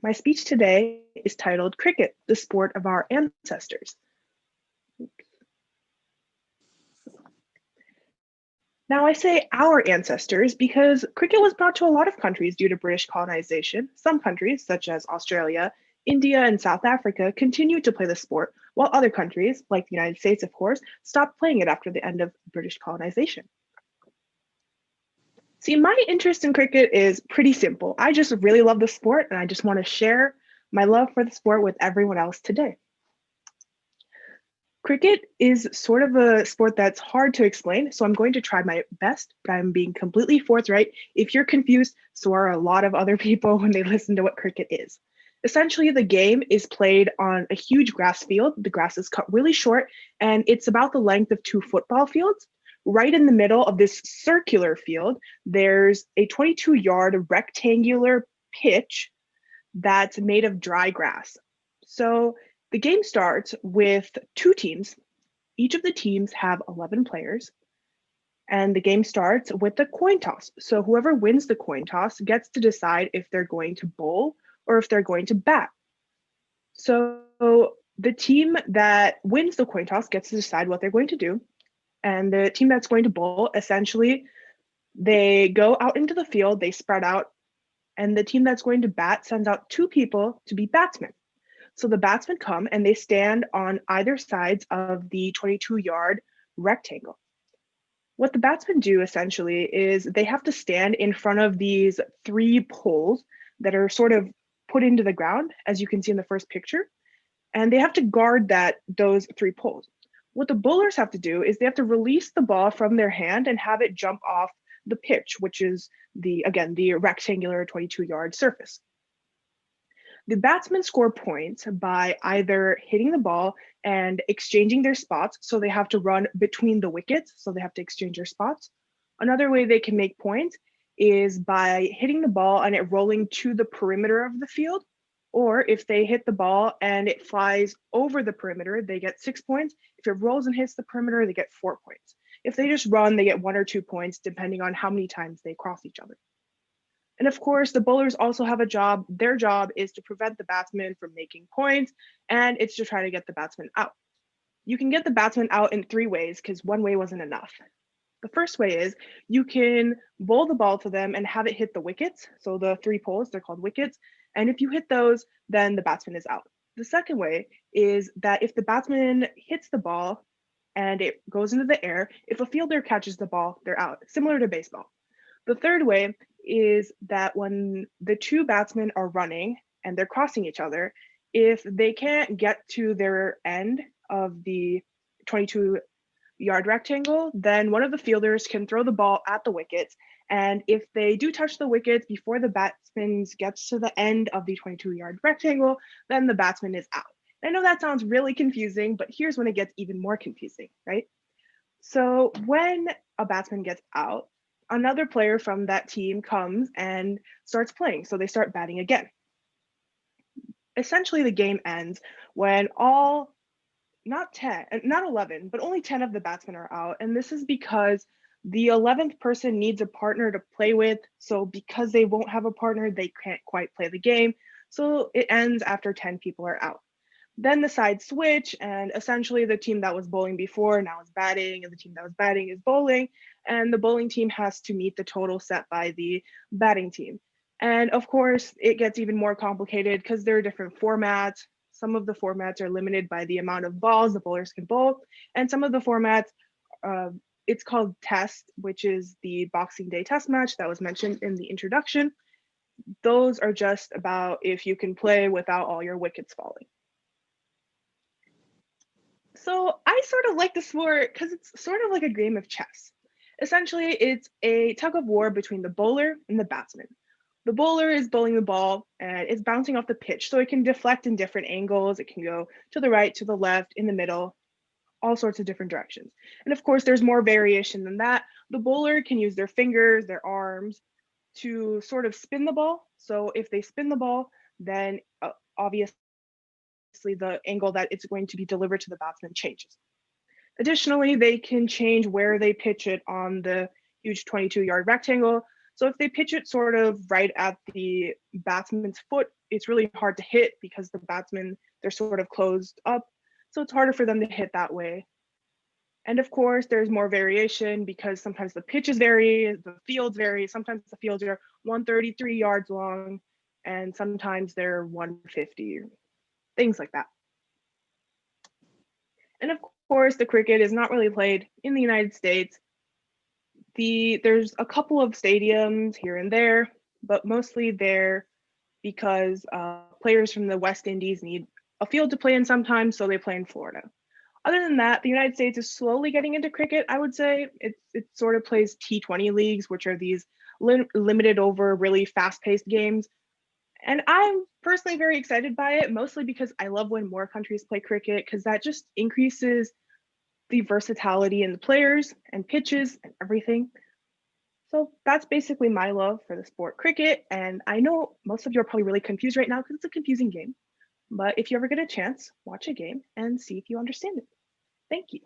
My speech today is titled Cricket, the Sport of Our Ancestors. Now, I say our ancestors because cricket was brought to a lot of countries due to British colonization. Some countries, such as Australia, India, and South Africa, continued to play the sport, while other countries, like the United States, of course, stopped playing it after the end of British colonization. See, my interest in cricket is pretty simple. I just really love the sport, and I just want to share my love for the sport with everyone else today. Cricket is sort of a sport that's hard to explain, so I'm going to try my best, but I'm being completely forthright. If you're confused, so are a lot of other people when they listen to what cricket is. Essentially, the game is played on a huge grass field. The grass is cut really short, and it's about the length of 2 football fields. Right in the middle of this circular field, there's a 22-yard rectangular pitch that's made of dry grass. So the game starts with 2 teams. Each of the teams have 11 players, and the game starts with a coin toss. So whoever wins the coin toss gets to decide if they're going to bowl or if they're going to bat. So the team that wins the coin toss gets to decide what they're going to do. And the team that's going to bowl, essentially, they go out into the field, they spread out, and the team that's going to bat sends out 2 people to be batsmen. So the batsmen come and they stand on either sides of the 22-yard rectangle. What the batsmen do essentially is they have to stand in front of these 3 poles that are sort of put into the ground, as you can see in the first picture, and they have to guard those 3 poles. What the bowlers have to do is they have to release the ball from their hand and have it jump off the pitch, which is the rectangular 22-yard surface. The batsmen score points by either hitting the ball and exchanging their spots. So they have to run between the wickets. So they have to exchange their spots. Another way they can make points is by hitting the ball and it rolling to the perimeter of the field. Or if they hit the ball and it flies over the perimeter, they get 6 points. If it rolls and hits the perimeter, they get 4 points. If they just run, they get 1 or 2 points, depending on how many times they cross each other. And of course, the bowlers also have a job. Their job is to prevent the batsman from making points, and it's to try to get the batsman out. You can get the batsman out in 3 ways because 1 way wasn't enough. The first way is you can bowl the ball to them and have it hit the wickets. So the 3 poles, they're called wickets. And if you hit those, then the batsman is out. The second way is that if the batsman hits the ball and it goes into the air, if a fielder catches the ball, they're out, similar to baseball. The third way is that when the 2 batsmen are running and they're crossing each other, if they can't get to their end of the 22-yard rectangle, then one of the fielders can throw the ball at the wickets. And if they do touch the wickets before the batsman gets to the end of the 22-yard rectangle, then the batsman is out. I know that sounds really confusing, but here's when it gets even more confusing, right? So when a batsman gets out, another player from that team comes and starts playing. So they start batting again. Essentially, the game ends when not 11, but only 10 of the batsmen are out. And this is because the 11th person needs a partner to play with. So because they won't have a partner, they can't quite play the game. So it ends after 10 people are out. Then the sides switch, and essentially the team that was bowling before now is batting, and the team that was batting is bowling, and the bowling team has to meet the total set by the batting team. And of course, it gets even more complicated because there are different formats. Some of the formats are limited by the amount of balls the bowlers can bowl, and some of the formats, it's called test, which is the Boxing Day test match that was mentioned in the introduction. Those are just about if you can play without all your wickets falling. So I sort of like the sport because it's sort of like a game of chess. Essentially, it's a tug of war between the bowler and the batsman. The bowler is bowling the ball and it's bouncing off the pitch, so it can deflect in different angles. It can go to the right, to the left, in the middle, all sorts of different directions. And of course, there's more variation than that. The bowler can use their fingers, their arms to sort of spin the ball. So if they spin the ball, then obviously the angle that it's going to be delivered to the batsman changes. Additionally, they can change where they pitch it on the huge 22-yard rectangle. So if they pitch it sort of right at the batsman's foot, it's really hard to hit because the batsmen, they're sort of closed up, so it's harder for them to hit that way. And of course, there's more variation because sometimes the pitches vary, the fields vary. Sometimes the fields are 133 yards long, and sometimes they're 150, things like that. And of course, the cricket is not really played in the United States. There's a couple of stadiums here and there, but mostly there because players from the West Indies need a field to play in sometimes, so they play in Florida. Other than that, the United States is slowly getting into cricket, I would say. It sort of plays T20 leagues, which are these limited over, really fast-paced games. And I'm personally very excited by it, mostly because I love when more countries play cricket, because that just increases the versatility in the players and pitches and everything. So that's basically my love for the sport cricket. And I know most of you are probably really confused right now because it's a confusing game. But if you ever get a chance, watch a game and see if you understand it. Thank you.